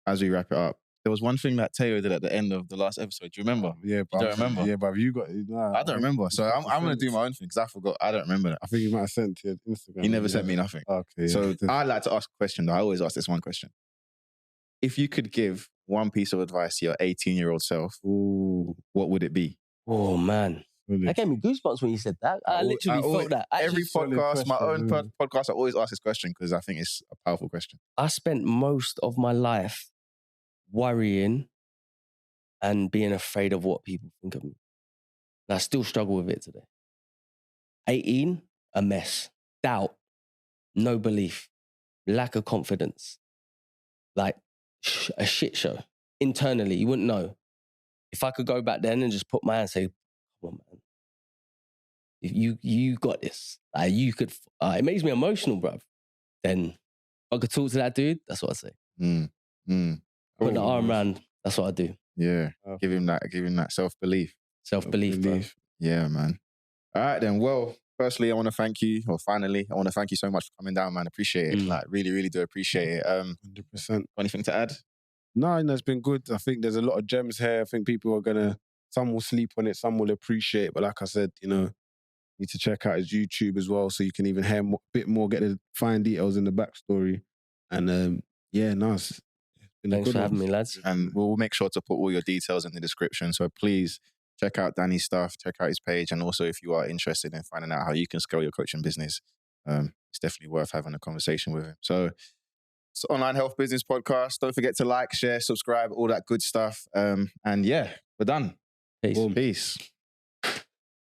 as we wrap it up, there was one thing that Teo did at the end of the last episode. Do you remember? Yeah, but you don't remember? Yeah, but you got. I don't remember. So I'm going to do my own thing because I forgot. I don't remember that. I think you might have sent to your Instagram. He never sent me nothing. Okay. So I'd like to ask a question though. I always ask this one question. If you could give one piece of advice to your 18-year-old self, what would it be? Oh, man. That gave me goosebumps when you said that. I literally felt that. Every podcast, my own podcast, I always ask this question because I think it's a powerful question. I spent most of my life worrying and being afraid of what people think of me. And I still struggle with it today. 18, a mess. Doubt, no belief, lack of confidence. Like a shit show. Internally, you wouldn't know. If I could go back then and just put my hand and say, come on, man. You got this. Like, you could. It makes me emotional, bruv. Then if I could talk to that dude, that's what I say. Put the arm around, that's what I do. Yeah. Give him that self-belief. Self-belief, bro. Yeah, man. All right, then. Well, firstly, I want to thank you, or finally, I want to thank you so much for coming down, man. Appreciate it. Like, really, really do appreciate it. 100%. Anything to add? No, it's been good. I think there's a lot of gems here. I think people are some will sleep on it, some will appreciate it. But like I said, need to check out his YouTube as well, so you can even hear a bit more, get the fine details in the backstory. And it's been Thanks a good for having one. me, lads. And we'll make sure to put all your details in the description. So please check out Danny's stuff, check out his page. And also, if you are interested in finding out how you can scale your coaching business, it's definitely worth having a conversation with him. So it's Online Health Business Podcast. Don't forget to like, share, subscribe, all that good stuff. And yeah, we're done. Peace. Peace.